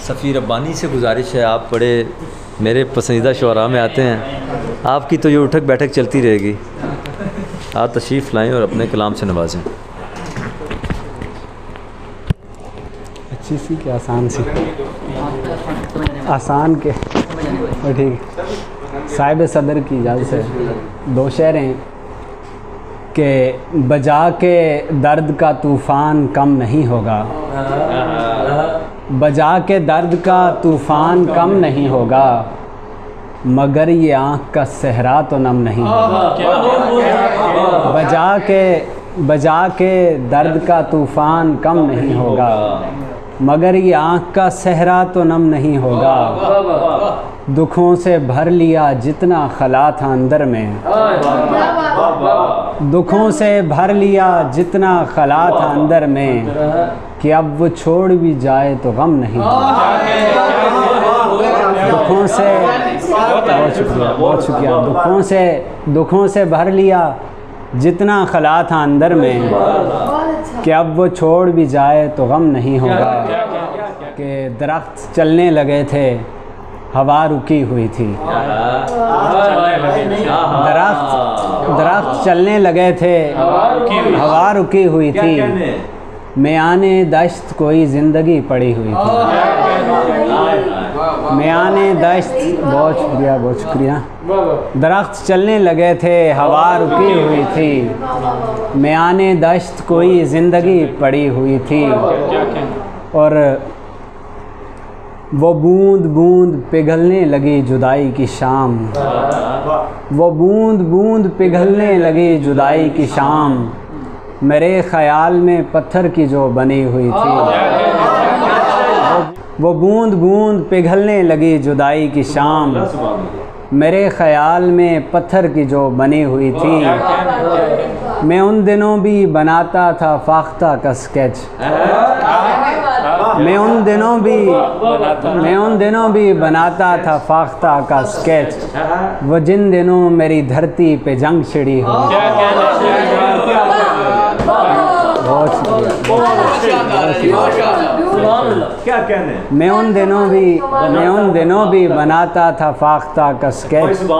صفی ربانی سے گزارش ہے، آپ بڑے میرے پسندیدہ شعراء میں آتے ہیں، آپ کی تو یہ اٹھک بیٹھک چلتی رہے گی، آپ تشریف لائیں اور اپنے کلام سے نوازیں۔ اچھی سی کہ آسان سی، آسان کے ٹھیک۔ صاحب صدر کی اجازت سے دو شعر ہیں کہ بجا کے درد کا طوفان کم نہیں ہوگا، بجا کے درد کا طوفان کم نہیں ہوگا، مگر یہ آنکھ کا صحرا تو نم نہیں ہوگا۔ بجا کے درد کا طوفان کم نہیں ہوگا، مگر یہ آنکھ کا صحرا تو نم نہیں ہوگا۔ دکھوں سے بھر لیا جتنا خلا تھا اندر میں، دکھوں سے بھر لیا جتنا خلا تھا اندر میں، کہ اب وہ چھوڑ بھی جائے تو غم نہیں ہوگا۔ دکھوں سے بہت شکریہ، دکھوں سے بھر لیا جتنا خلا تھا اندر میں، کہ اب وہ چھوڑ بھی جائے تو غم نہیں ہوگا۔ کہ درخت چلنے لگے تھے ہوا رکی ہوئی تھی، درخت چلنے لگے تھے ہوا رکی ہوئی تھی، میانے دشت کوئی زندگی پڑی ہوئی تھی، میانے دشت بہت شکریہ، درخت چلنے لگے تھے ہوا رکی ہوئی تھی، میانے دشت کوئی زندگی پڑی ہوئی تھی، اور وہ بوند بوند پگھلنے لگی جدائی کی شام، وہ بوند بوند پگھلنے لگی جدائی کی شام، میرے خیال میں پتھر کی جو بنی ہوئی تھی، وہ بوند بوند پگھلنے لگی جدائی کی شام، میرے خیال میں پتھر کی جو بنی ہوئی تھی، میں ان دنوں بھی بناتا تھا فاختہ کا اسکیچ، میں ان دنوں بھی بناتا تھا فاختہ کا اسکیچ، وہ جن دنوں میری دھرتی پہ جنگ چھڑی ہوئی، میں ان دنوں بھی بناتا تھا فاختہ کا اسکیچ،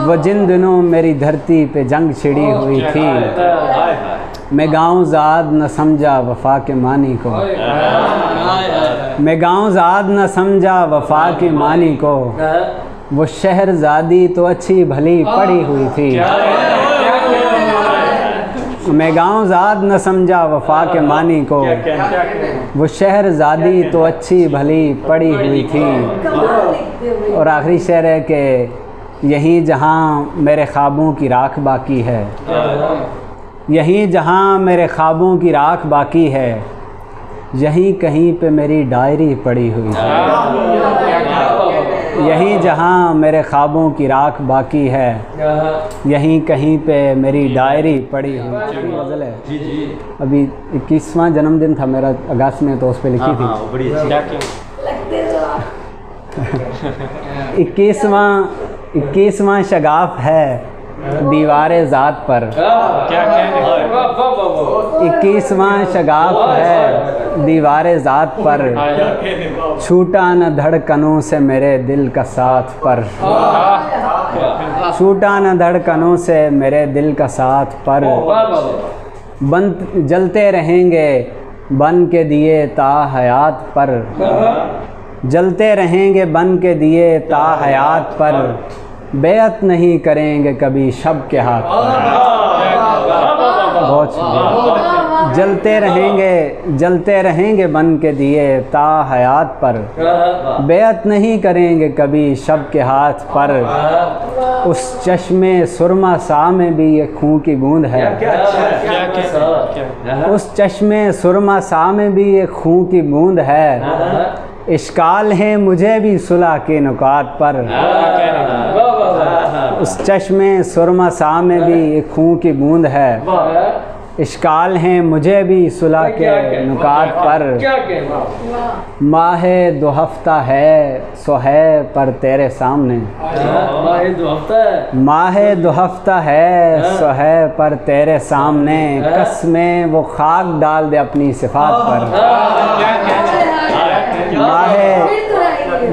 وہ جن دنوں میری دھرتی پہ جنگ چھڑی ہوئی تھی، میں گاؤں زاد نہ سمجھا وفا کے معنی کو، میں گاؤں زاد نہ سمجھا وفا کے معنی کو، وہ شہر زادی تو اچھی بھلی پڑی ہوئی تھی، میں گاؤں زاد نہ سمجھا وفا کے معنی کو، وہ شہر زادی تو اچھی بھلی پڑی ہوئی تھی۔ اور آخری شعر ہے کہ یہیں جہاں میرے خوابوں کی راکھ باقی ہے، یہیں جہاں میرے خوابوں کی راکھ باقی ہے، یہیں کہیں پہ میری ڈائری پڑی ہوئی ہے، یہیں جہاں میرے خوابوں کی راکھ باقی ہے، یہیں کہیں پہ میری ڈائری پڑی ہوئی غزل ہے۔ ابھی 21واں جنم دن تھا میرا اگست میں، تو اس پہ لکھی تھی 21واں شگاف ہے دیوار ذات پر، 21واں شگاف ہے دیوار ذات پر، چھوٹا نہ دھڑکنوں سے میرے دل کا ساتھ پر، چھوٹا نہ دھڑکنوں سے میرے دل کا ساتھ پر، جلتے رہیں گے بن کے دیے تا حیات پر، جلتے رہیں گے بن کے دیے تا حیات پر، بیعت نہیں کریں گے کبھی شب کے ہاتھ پر، بہت جلتے رہیں گے بن کے دیے تا حیات پر، بیعت نہیں کریں گے کبھی شب کے ہاتھ پر، اس چشمے سرما سا میں بھی ایک خون کی بوند ہے، اس چشمے سرما سا میں بھی ایک خون کی بوند ہے، اشکال ہے مجھے بھی صلح کے نکات پر، اس چشمے سرما سا میں بھی ایک خون کی بوند ہے، اشکال ہیں مجھے بھی صلح کے نکات پر، ماہ دو ہفتہ ہے سو ہے پر تیرے سامنے، ماہ دو ہفتہ ہے سو ہے پر تیرے سامنے، قسمیں وہ خاک ڈال دے اپنی صفات پر،